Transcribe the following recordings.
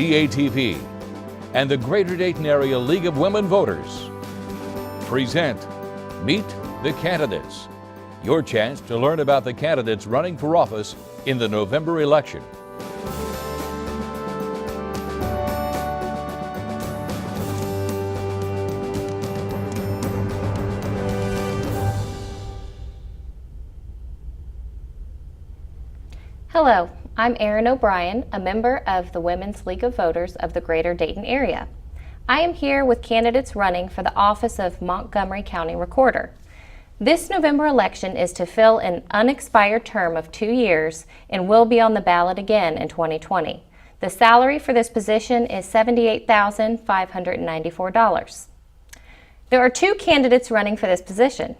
DATV, and the Greater Dayton Area League of Women Voters present Meet the Candidates, your chance to learn about the candidates running for office in the November election. Hello, I'm Erin O'Brien, a member of the Women's League of Voters of the Greater Dayton area. I am here with candidates running for the office of Montgomery County Recorder. This November election is to fill an unexpired term of 2 years and will be on the ballot again in 2020. The salary for this position is $78,594. There are 2 candidates running for this position.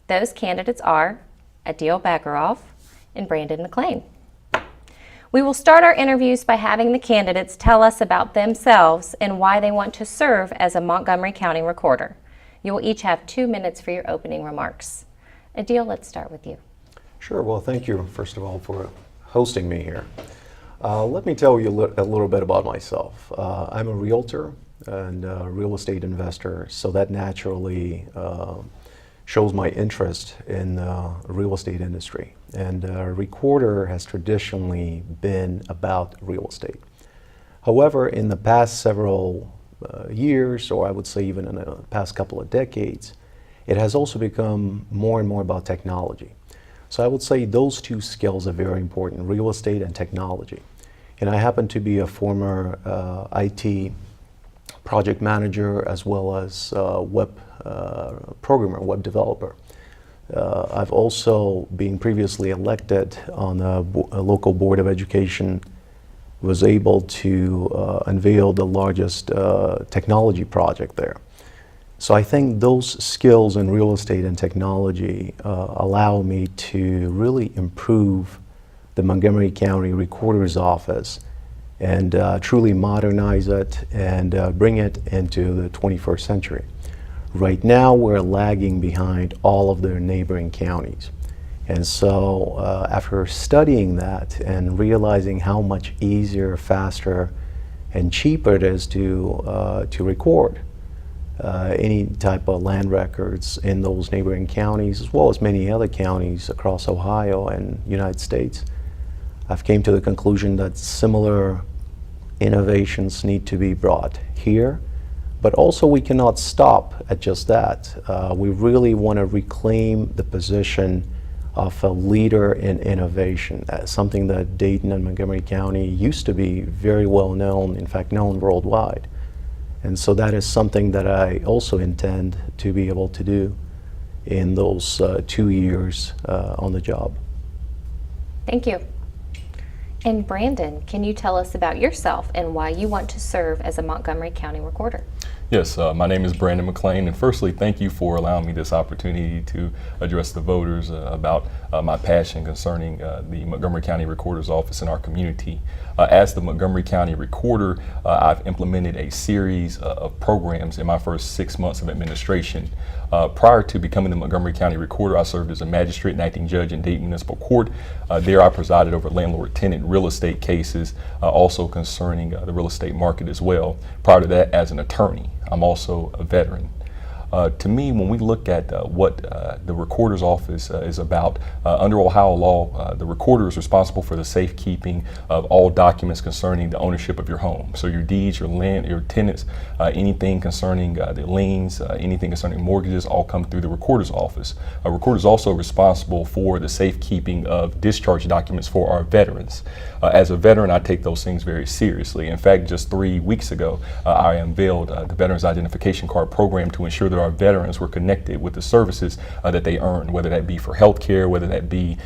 Those candidates are Adil Bagaroff and Brandon McLean. We will start our interviews by having the candidates tell us about themselves and why they want to serve as a Montgomery County Recorder. You will each have 2 minutes for your opening remarks. Adil, let's start with you. Sure. Well, thank you, first of all, for hosting me here. Let me tell you a little bit about myself. I'm a realtor and a real estate investor, so that naturally shows my interest in the real estate industry. And Recorder has traditionally been about real estate. However, in the past several years, or I would say even in the past couple of decades, it has also become more and more about technology. So I would say those 2 skills are very important, real estate and technology. And I happen to be a former IT project manager as well as web programmer, web developer. I've also been previously elected on a local board of education, was able to unveil the largest technology project there. So I think those skills in real estate and technology allow me to really improve the Montgomery County Recorder's Office and truly modernize it and bring it into the 21st century. Right now, we're lagging behind all of their neighboring counties. And so after studying that and realizing how much easier, faster, and cheaper it is to record any type of land records in those neighboring counties, as well as many other counties across Ohio and United States, I've came to the conclusion that similar innovations need to be brought here. But also we cannot stop at just that. We really want to reclaim the position of a leader in innovation, something that Dayton and Montgomery County used to be very well known, in fact known worldwide. And so that is something that I also intend to be able to do in those 2 years on the job. Thank you. And Brandon, can you tell us about yourself and why you want to serve as a Montgomery County Recorder? Yes, my name is Brandon McLean, and firstly, thank you for allowing me this opportunity to address the voters about my passion concerning the Montgomery County Recorder's Office in our community. As the Montgomery County Recorder, I've implemented a series of programs in my first 6 months of administration. Prior to becoming the Montgomery County Recorder, I served as a magistrate and acting judge in Dayton Municipal Court. There I presided over landlord-tenant real estate cases, also concerning the real estate market as well. Prior to that, as an attorney. I'm also a veteran. To me, when we look at what the Recorder's Office is about, under Ohio law, the Recorder is responsible for the safekeeping of all documents concerning the ownership of your home. So your deeds, your land, your tenants, anything concerning the liens, anything concerning mortgages, all come through the Recorder's Office. A Recorder is also responsible for the safekeeping of discharge documents for our veterans. As a veteran, I take those things very seriously. In fact, just 3 weeks ago, I unveiled the Veterans Identification Card program to ensure that our veterans were connected with the services that they earn, whether that be for health care, whether that be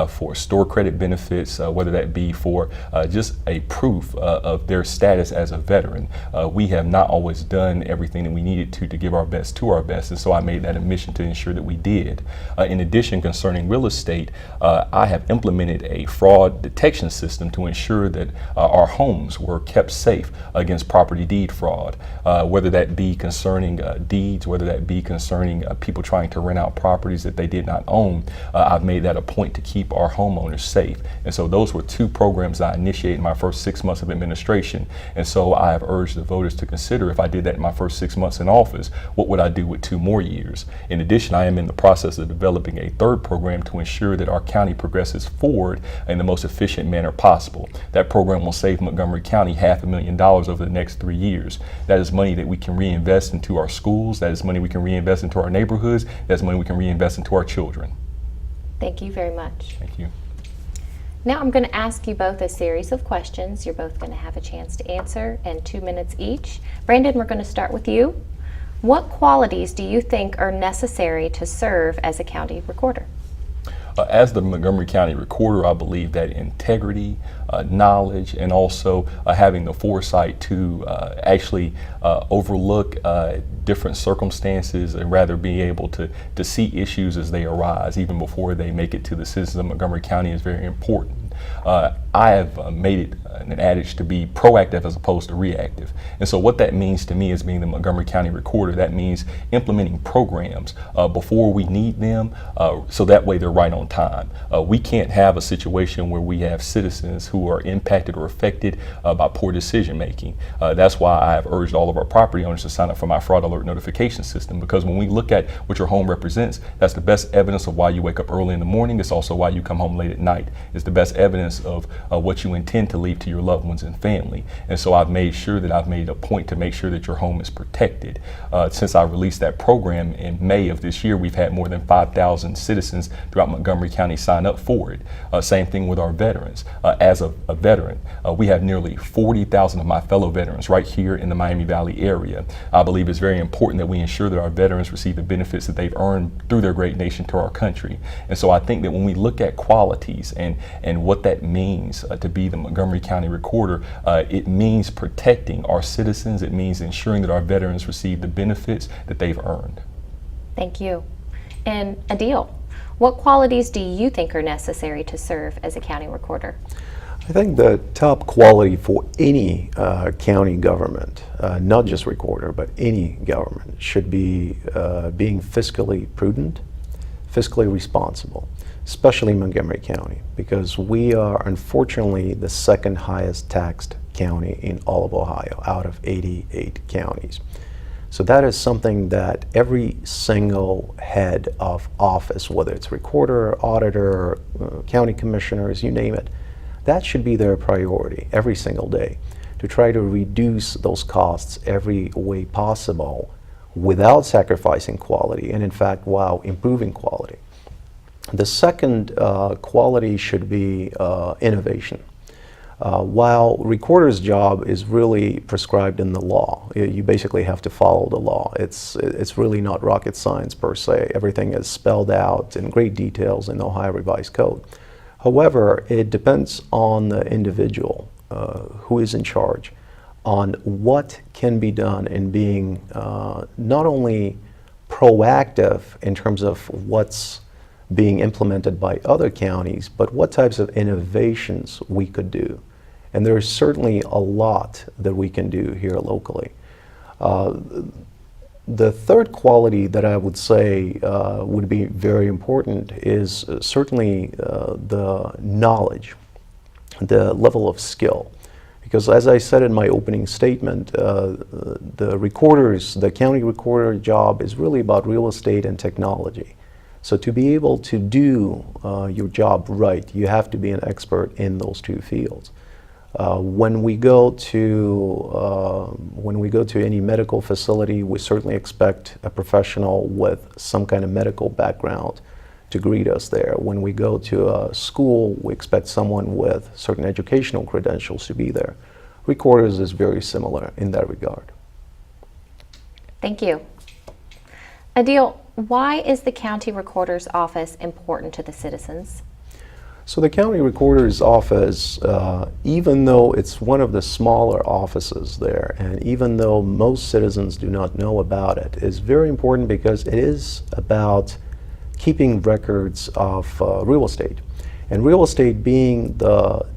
for store credit benefits, whether that be for just a proof of their status as a veteran. We have not always done everything that we needed to give our best to our best, and so I made that a mission to ensure that we did. In addition, concerning real estate, I have implemented a fraud detection system to ensure that our homes were kept safe against property deed fraud, whether that be concerning deeds, whether that be concerning people trying to rent out properties that they did not own, I've made that a point to keep our homeowners safe. And so those were two programs I initiated in my first 6 months of administration. And so I have urged the voters to consider, if I did that in my first 6 months in office, what would I do with 2 more years? In addition, I am in the process of developing a third program to ensure that our county progresses forward in the most efficient manner possible. That program will save Montgomery County $500,000 over the next 3 years. That is money that we can reinvest into our schools. That is money we can reinvest into our neighborhoods. That's money we can reinvest into our children. Thank you very much. Thank you. Now I'm going to ask you both a series of questions. You're both going to have a chance to answer in 2 minutes each. Brandon, we're going to start with you. What qualities do you think are necessary to serve as a county recorder? As the Montgomery County Recorder, I believe that integrity, knowledge, and also having the foresight to actually overlook different circumstances and rather be able to see issues as they arise, even before they make it to the citizens of Montgomery County, is very important. I have made it an adage to be proactive as opposed to reactive. And so what that means to me as being the Montgomery County Recorder, that means implementing programs before we need them, so that way they're right on time. We can't have a situation where we have citizens who are impacted or affected by poor decision making. That's why I have urged all of our property owners to sign up for my fraud alert notification system, because when we look at what your home represents, that's the best evidence of why you wake up early in the morning. It's also why you come home late at night. It's the best evidence of what you intend to leave to your loved ones and family. And so I've made sure that I've made a point to make sure that your home is protected. Since I released that program in May of this year, we've had more than 5,000 citizens throughout Montgomery County sign up for it. Same thing with our veterans. As a veteran, we have nearly 40,000 of my fellow veterans right here in the Miami Valley area. I believe it's very important that we ensure that our veterans receive the benefits that they've earned through their great nation to our country. And so I think that when we look at qualities and what that means to be the Montgomery County Recorder, it means protecting our citizens. It means ensuring that our veterans receive the benefits that they've earned. Thank you. And Adil, what qualities do you think are necessary to serve as a county recorder? I think the top quality for any county government, not just recorder, but any government, should be being fiscally prudent, fiscally responsible, especially Montgomery County, because we are unfortunately the second highest taxed county in all of Ohio out of 88 counties. So that is something that every single head of office, whether it's recorder, auditor, county commissioners, you name it, that should be their priority every single day, to try to reduce those costs every way possible without sacrificing quality, and in fact while improving quality. The second quality should be innovation. While recorder's job is really prescribed in the law, you basically have to follow the law. It's really not rocket science per se. Everything is spelled out in great details in the Ohio Revised Code. However, it depends on the individual who is in charge on what can be done in being not only proactive in terms of what's being implemented by other counties, but what types of innovations we could do. And there's certainly a lot that we can do here locally. The third quality that I would say would be very important is certainly the knowledge, the level of skill. Because as I said in my opening statement, the county recorder job is really about real estate and technology. So to be able to do your job right, you have to be an expert in those two fields. When we go to any medical facility, we certainly expect a professional with some kind of medical background to greet us there. When we go to a school, we expect someone with certain educational credentials to be there. Recorders is very similar in that regard. Thank you. Adil, why is the county recorder's office important to the citizens? So the county recorder's office, even though it's one of the smaller offices there, and even though most citizens do not know about it, is very important because it is about keeping records of real estate. And real estate being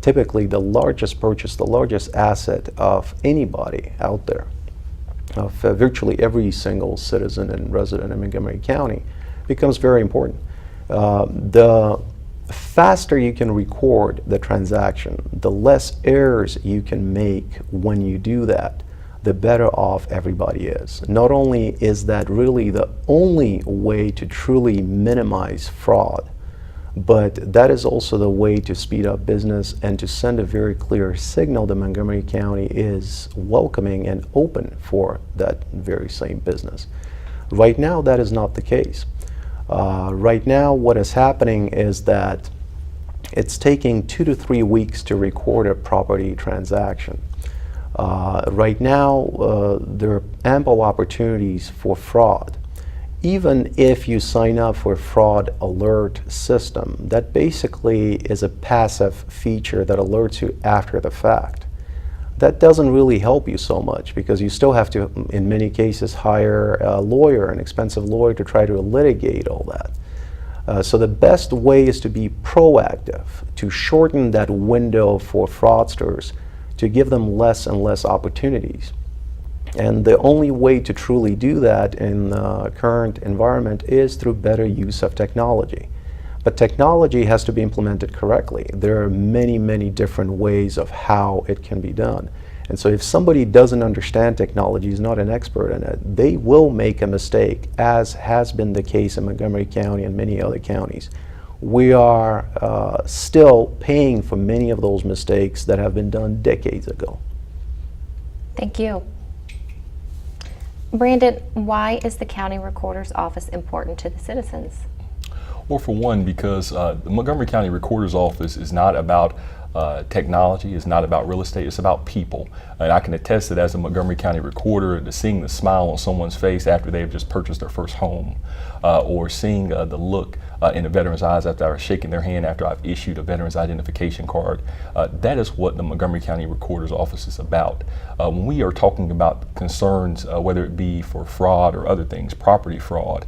typically the largest purchase, the largest asset of anybody out there. of virtually every single citizen and resident in Montgomery County becomes very important. The faster you can record the transaction, the less errors you can make when you do that, the better off everybody is. Not only is that really the only way to truly minimize fraud, but that is also the way to speed up business and to send a very clear signal that Montgomery County is welcoming and open for that very same business. Right now, that is not the case. Right now, what is happening is that it's taking 2 to 3 weeks to record a property transaction. Right now, there are ample opportunities for fraud. Even if you sign up for a fraud alert system, that basically is a passive feature that alerts you after the fact. That doesn't really help you so much because you still have to, in many cases, hire a lawyer, an expensive lawyer, to try to litigate all that. So the best way is to be proactive, to shorten that window for fraudsters, to give them less and less opportunities. And the only way to truly do that in the current environment is through better use of technology. But technology has to be implemented correctly. There are many, many different ways of how it can be done. And so if somebody doesn't understand technology, is not an expert in it, they will make a mistake, as has been the case in Montgomery County and many other counties. We are still paying for many of those mistakes that have been done decades ago. Thank you. Brandon, why is the county recorder's office important to the citizens? Well, for one, because the Montgomery County Recorder's Office is not about technology, it's not about real estate, it's about people. And I can attest that as a Montgomery County Recorder, to seeing the smile on someone's face after they've just purchased their first home, or seeing the look in a veteran's eyes after I've shaken their hand after I've issued a veteran's identification card, that is what the Montgomery County Recorder's Office is about. When we are talking about concerns, whether it be for fraud or other things, property fraud,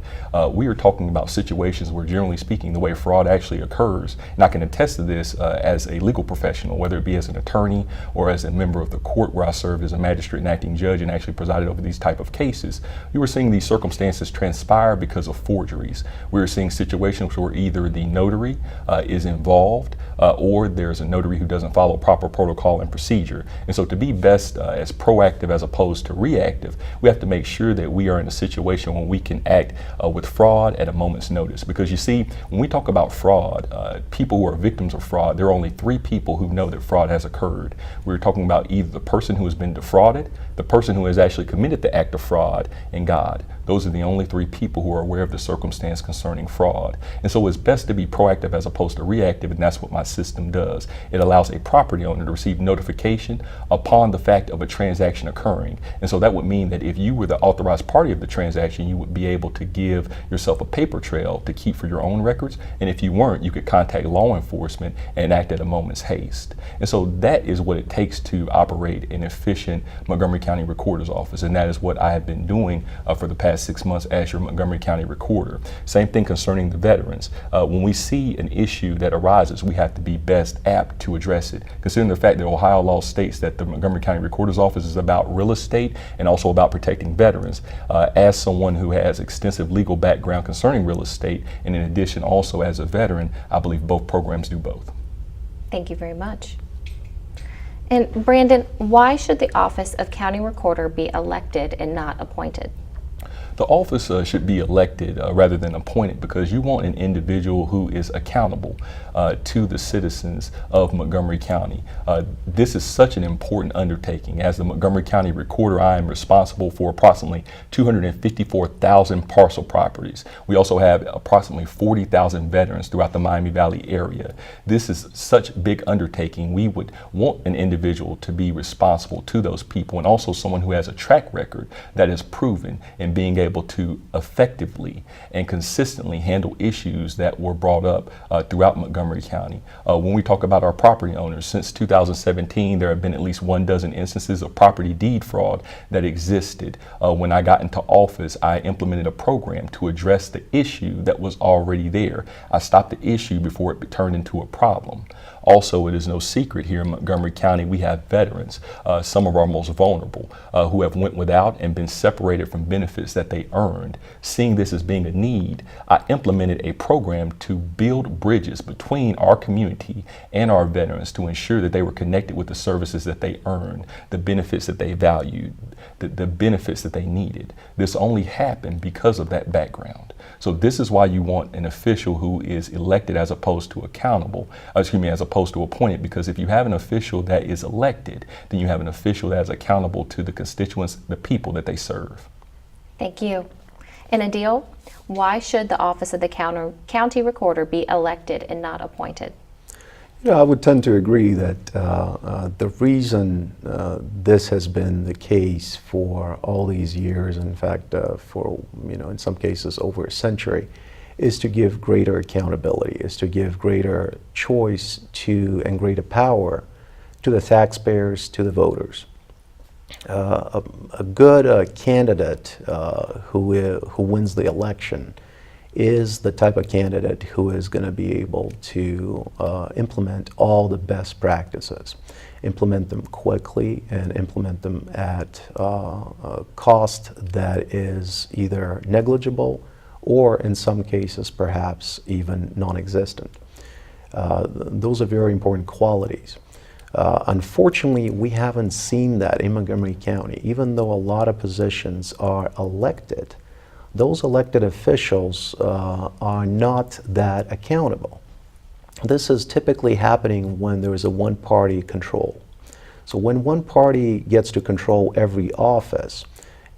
we are talking about situations where, generally speaking, the way fraud actually occurs, and I can attest to this as a legal professional, whether it be as an attorney or as a member of the court where I served as a magistrate and acting judge and actually presided over these type of cases. We were seeing these circumstances transpire because of forgeries. We were seeing situations where either the notary is involved or there's a notary who doesn't follow proper protocol and procedure. And so to be best as proactive as opposed to reactive, we have to make sure that we are in a situation where we can act with fraud at a moment's notice. Because you see, when we talk about fraud, people who are victims of fraud, there are only 3 people who know that fraud has occurred. We're talking about either the person who has been defrauded, the person who has actually committed the act of fraud, and God. Those are the only 3 people who are aware of the circumstance concerning fraud. And so it's best to be proactive as opposed to reactive, and that's what my system does. It allows a property owner to receive notification upon the fact of a transaction occurring. And so that would mean that if you were the authorized party of the transaction, you would be able to give yourself a paper trail to keep for your own records. And if you weren't, you could contact law enforcement and act at a moment's haste. And so that is what it takes to operate an efficient Montgomery County Recorder's Office. And that is what I have been doing for the past 6 months as your Montgomery County Recorder. Same thing concerning the veterans. When we see an issue that arises, we have to be best apt to address it. Considering the fact that Ohio law states that the Montgomery County Recorder's Office is about real estate and also about protecting veterans, as someone who has extensive legal background concerning real estate, and in addition also as a veteran, I believe both programs do both. Thank you very much. And Brandon, why should the office of county recorder be elected and not appointed? The office should be elected rather than appointed, because you want an individual who is accountable to the citizens of Montgomery County. This is such an important undertaking. As the Montgomery County Recorder, I am responsible for approximately 254,000 parcel properties. We also have approximately 40,000 veterans throughout the Miami Valley area. This is such a big undertaking. We would want an individual to be responsible to those people, and also someone who has a track record that is proven in being able to effectively and consistently handle issues that were brought up throughout Montgomery County. When we talk about our property owners, since 2017, there have been at least 12 instances of property deed fraud that existed. When I got into office, I implemented a program to address the issue that was already there. I stopped the issue before it turned into a problem. Also, it is no secret here in Montgomery County, we have veterans, some of our most vulnerable, who have went without and been separated from benefits that they earned. Seeing this as being a need, I implemented a program to build bridges between our community and our veterans to ensure that they were connected with the services that they earned, the benefits that they valued, the benefits that they needed. This only happened because of that background. So this is why you want an official who is elected as opposed to as opposed to appointed, because if you have an official that is elected, then you have an official that is accountable to the constituents, the people that they serve. Thank you. And Adil, why should the office of the county recorder be elected and not appointed? I would tend to agree that the reason this has been the case for all these years, in fact, for in some cases over a century, is to give greater accountability, is to give greater choice to and greater power to the taxpayers, to the voters. A good candidate who wins the election is the type of candidate who is going to be able to implement all the best practices, implement them quickly, and implement them at a cost that is either negligible or in some cases perhaps even non-existent. Those are very important qualities. Unfortunately, we haven't seen that in Montgomery County. Even though a lot of positions are elected, those elected officials are not that accountable. This is typically happening when there is a one-party control. So when one party gets to control every office,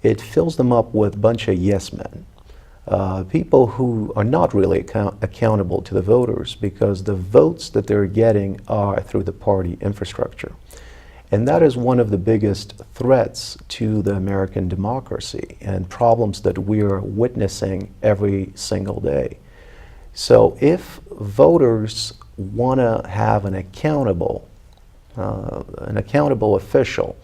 it fills them up with a bunch of yes men. People who are not really accountable to the voters because the votes that they're getting are through the party infrastructure. And that is one of the biggest threats to the American democracy and problems that we're witnessing every single day. So if voters want to have an accountable official,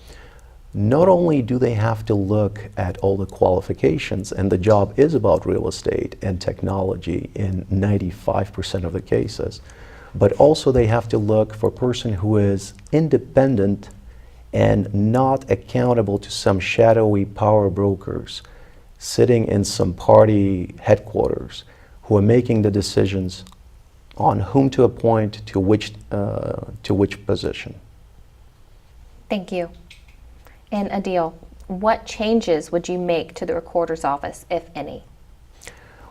not only do they have to look at all the qualifications, and the job is about real estate and technology in 95% of the cases, but also they have to look for a person who is independent and not accountable to some shadowy power brokers sitting in some party headquarters who are making the decisions on whom to appoint to which position. Thank you. And Adil, what changes would you make to the recorder's office, if any?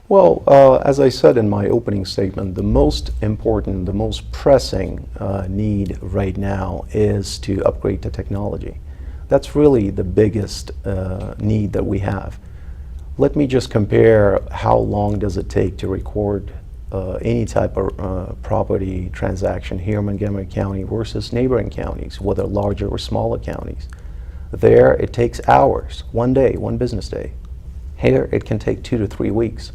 Well, as I said in my opening statement, the most important, the most pressing need right now is to upgrade the technology. That's really the biggest need that we have. Let me just compare how long does it take to record any type of property transaction here in Montgomery County versus neighboring counties, whether larger or smaller counties. There, it takes hours, one day, one business day. Here, it can take 2 to 3 weeks.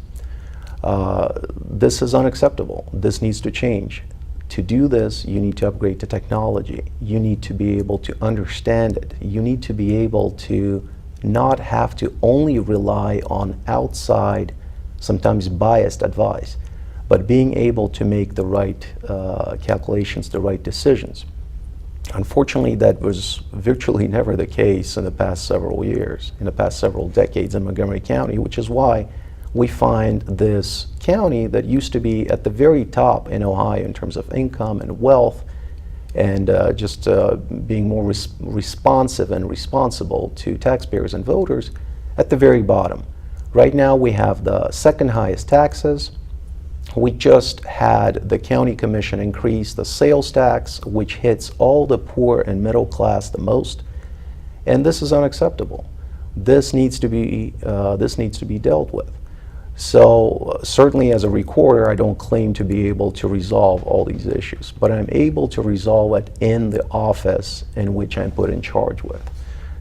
This is unacceptable. This needs to change. To do this, you need to upgrade the technology. You need to be able to understand it. You need to be able to not have to only rely on outside, sometimes biased advice, but being able to make the right calculations, the right decisions. Unfortunately, that was virtually never the case in the past several years, in the past several decades in Montgomery County, which is why we find this county that used to be at the very top in Ohio in terms of income and wealth and just being more responsive and responsible to taxpayers and voters at the very bottom. Right now we have the second highest taxes. We just had the county commission increase the sales tax, which hits all the poor and middle class the most, and this is unacceptable. This needs to be dealt with. So certainly as a recorder, I don't claim to be able to resolve all these issues, but I'm able to resolve it in the office in which I'm put in charge with.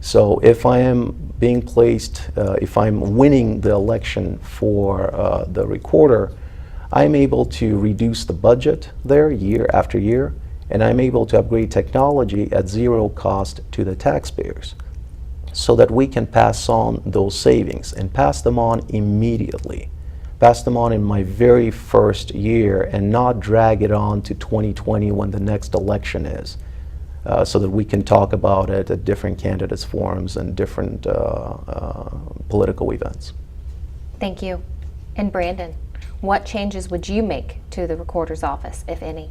So if I am being placed, if I'm winning the election for the recorder, I'm able to reduce the budget there year after year, and I'm able to upgrade technology at zero cost to the taxpayers so that we can pass on those savings and pass them on immediately. pass them on in my very first year and not drag it on to 2020 when the next election is, so that we can talk about it at different candidates' forums and different political events. Thank you. And Brandon, what changes would you make to the recorder's office, if any?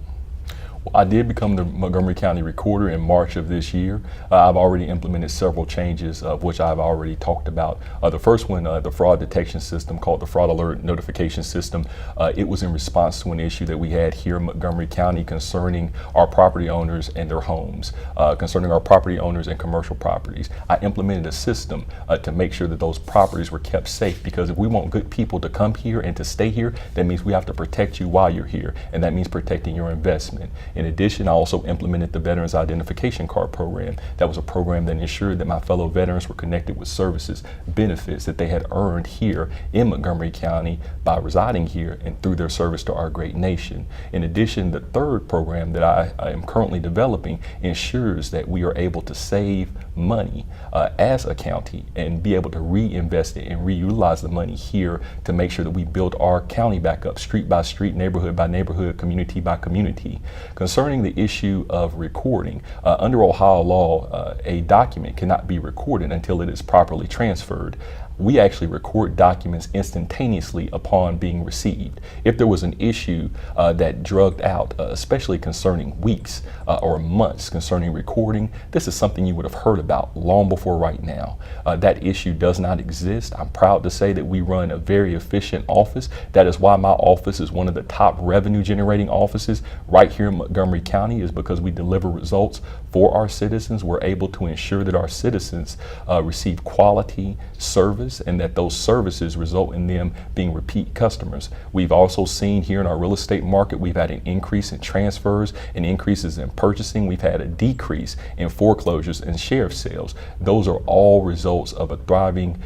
I did become the Montgomery County Recorder in March of this year. I've already implemented several changes, of which I've already talked about. The first one, the fraud detection system called the Fraud Alert Notification System, it was in response to an issue that we had here in Montgomery County concerning our property owners and their homes, concerning our property owners and commercial properties. I implemented a system to make sure that those properties were kept safe, because if we want good people to come here and to stay here, that means we have to protect you while you're here, and that means protecting your investment. In addition, I also implemented the Veterans Identification Card Program. That was a program that ensured that my fellow veterans were connected with services, benefits that they had earned here in Montgomery County by residing here and through their service to our great nation. In addition, the third program that I am currently developing ensures that we are able to save money as a county and be able to reinvest it and reutilize the money here to make sure that we build our county back up, street by street, neighborhood by neighborhood, community by community. Concerning the issue of recording, under Ohio law, a document cannot be recorded until it is properly transferred. We actually record documents instantaneously upon being received. If there was an issue that drugged out, especially concerning weeks or months concerning recording, this is something you would have heard about long before right now. That issue does not exist. I'm proud to say that we run a very efficient office. That is why my office is one of the top revenue generating offices right here in Montgomery County, is because we deliver results for our citizens. We're able to ensure that our citizens receive quality service, and that those services result in them being repeat customers. We've also seen here in our real estate market, we've had an increase in transfers and increases in purchasing. We've had a decrease in foreclosures and sheriff sales. Those are all results of a thriving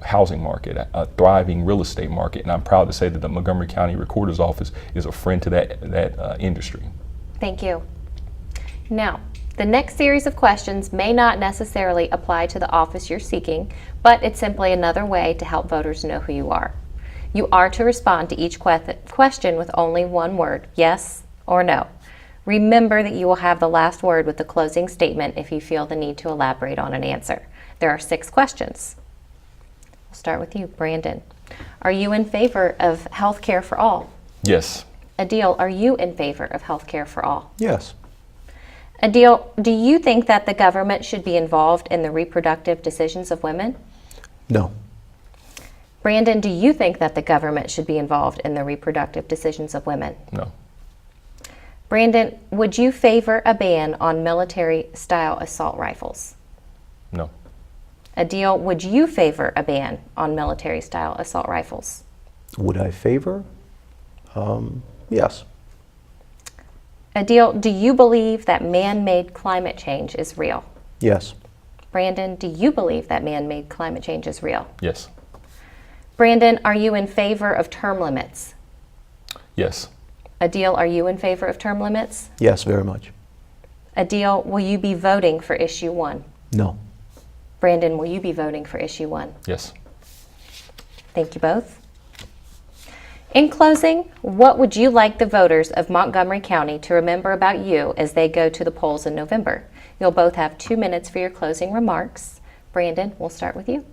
housing market, a thriving real estate market, and I'm proud to say that the Montgomery County Recorder's Office is a friend to that industry. Thank you. Now, the next series of questions may not necessarily apply to the office you're seeking, but it's simply another way to help voters know who you are. You are to respond to each question with only one word, yes or no. Remember that you will have the last word with the closing statement if you feel the need to elaborate on an answer. There are 6 questions. We'll start with you, Brandon. Are you in favor of health care for all? Yes. Adil, are you in favor of health care for all? Yes. Adil, do you think that the government should be involved in the reproductive decisions of women? No. Brandon, do you think that the government should be involved in the reproductive decisions of women? No. Brandon, would you favor a ban on military-style assault rifles? No. Adil, would you favor a ban on military-style assault rifles? Would I favor? Yes. Adil, do you believe that man-made climate change is real? Yes. Brandon, do you believe that man-made climate change is real? Yes. Brandon, are you in favor of term limits? Yes. Adil, are you in favor of term limits? Yes, very much. Adil, will you be voting for issue 1? No. Brandon, will you be voting for issue 1? Yes. Thank you both. In closing, what would you like the voters of Montgomery County to remember about you as they go to the polls in November? You'll both have 2 minutes for your closing remarks. Brandon, we'll start with you.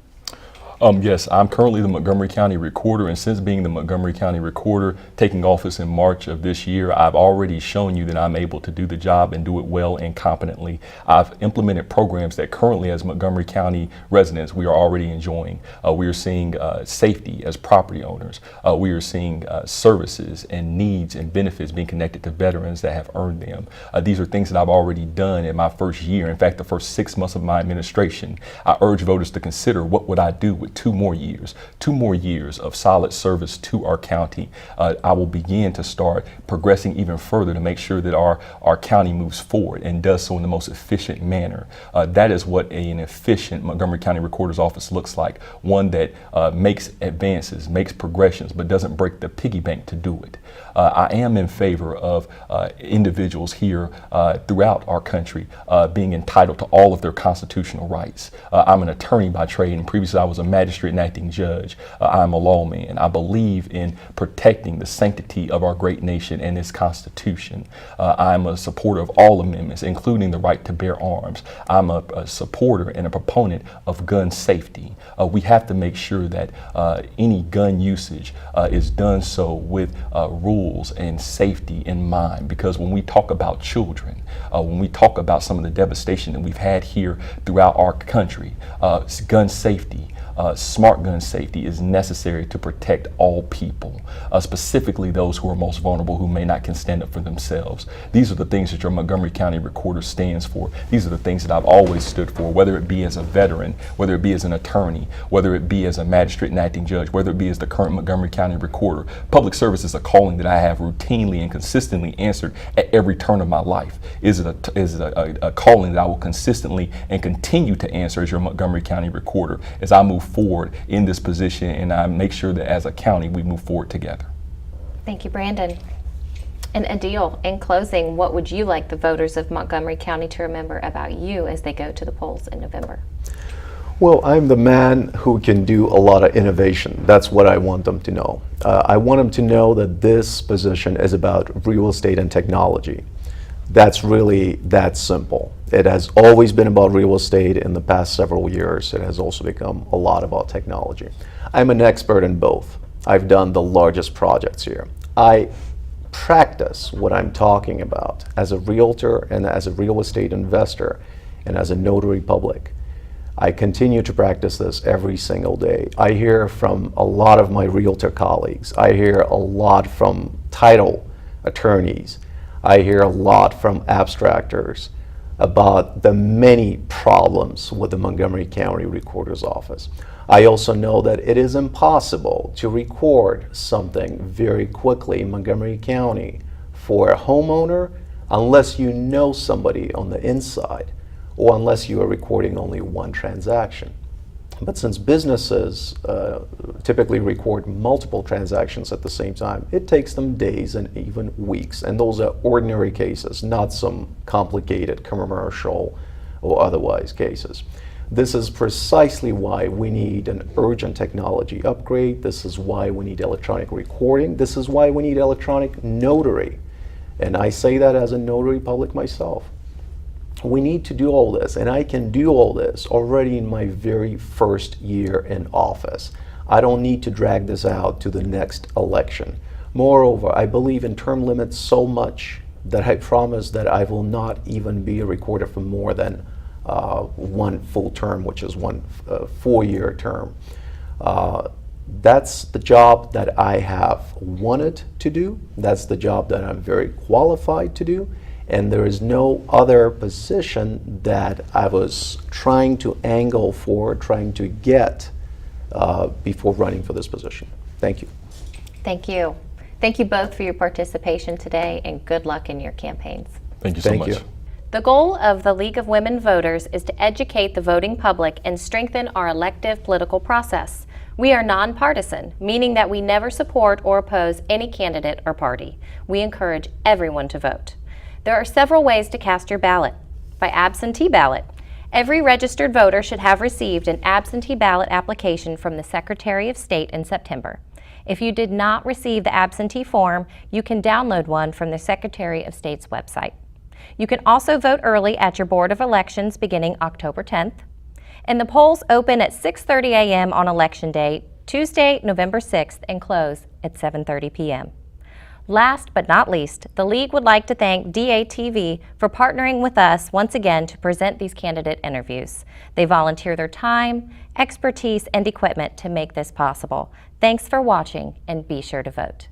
Yes, I'm currently the Montgomery County Recorder, and since being the Montgomery County Recorder, taking office in March of this year, I've already shown you that I'm able to do the job and do it well and competently. I've implemented programs that currently, as Montgomery County residents, we are already enjoying. We are seeing safety as property owners. We are seeing services and needs and benefits being connected to veterans that have earned them. These are things that I've already done in my first year. In fact, the first 6 months of my administration, I urge voters to consider what would I do with 2 more years of solid service to our county. I will begin to start progressing even further to make sure that our county moves forward and does so in the most efficient manner. That is what an efficient Montgomery County Recorder's Office looks like. One that makes advances, makes progressions, but doesn't break the piggy bank to do it. I am in favor of individuals here throughout our country being entitled to all of their constitutional rights. I'm an attorney by trade, and previously I was a magistrate and acting judge. I'm a lawman. I believe in protecting the sanctity of our great nation and its Constitution. I'm a supporter of all amendments, including the right to bear arms. I'm a supporter and a proponent of gun safety. We have to make sure that any gun usage is done so with rules and safety in mind, because when we talk about children, when we talk about some of the devastation that we've had here throughout our country, gun safety, smart gun safety is necessary to protect all people, specifically those who are most vulnerable, who may not can stand up for themselves. These are the things that your Montgomery County Recorder stands for. These are the things that I've always stood for, whether it be as a veteran, whether it be as an attorney, whether it be as a magistrate and acting judge, whether it be as the current Montgomery County Recorder. Public service is a calling that I have routinely and consistently answered at every turn of my life. Is it a calling that I will consistently and continue to answer as your Montgomery County Recorder as I move forward in this position, and I make sure that as a county we move forward together. Thank you, Brandon. And Adil, in closing, what would you like the voters of Montgomery County to remember about you as they go to the polls in November? Well, I'm the man who can do a lot of innovation. That's what I want them to know. I want them to know that this position is about real estate and technology. That's really that simple. It has always been about real estate. In the past several years, it has also become a lot about technology. I'm an expert in both. I've done the largest projects here. I practice what I'm talking about as a realtor and as a real estate investor and as a notary public. I continue to practice this every single day. I hear from a lot of my realtor colleagues. I hear a lot from title attorneys. I hear a lot from abstractors about the many problems with the Montgomery County Recorder's Office. I also know that it is impossible to record something very quickly in Montgomery County for a homeowner unless you know somebody on the inside, or unless you are recording only one transaction. But since businesses typically record multiple transactions at the same time, it takes them days and even weeks. And those are ordinary cases, not some complicated commercial or otherwise cases. This is precisely why we need an urgent technology upgrade. This is why we need electronic recording. This is why we need electronic notary. And I say that as a notary public myself. We need to do all this, and I can do all this already in my very first year in office. I don't need to drag this out to the next election. Moreover, I believe in term limits so much that I promise that I will not even be a recorder for more than one full term, which is one 4-year term. That's the job that I have wanted to do. That's the job that I'm very qualified to do. And there is no other position that I was trying to angle for, trying to get before running for this position. Thank you. Thank you. Thank you both for your participation today, and good luck in your campaigns. Thank you so much. The goal of the League of Women Voters is to educate the voting public and strengthen our elective political process. We are nonpartisan, meaning that we never support or oppose any candidate or party. We encourage everyone to vote. There are several ways to cast your ballot. By absentee ballot. Every registered voter should have received an absentee ballot application from the Secretary of State in September. If you did not receive the absentee form, you can download one from the Secretary of State's website. You can also vote early at your Board of Elections beginning October 10th. And the polls open at 6:30 a.m. on Election Day, Tuesday, November 6th, and close at 7:30 p.m. Last but not least, the League would like to thank DATV for partnering with us once again to present these candidate interviews. They volunteer their time, expertise, and equipment to make this possible. Thanks for watching, and be sure to vote.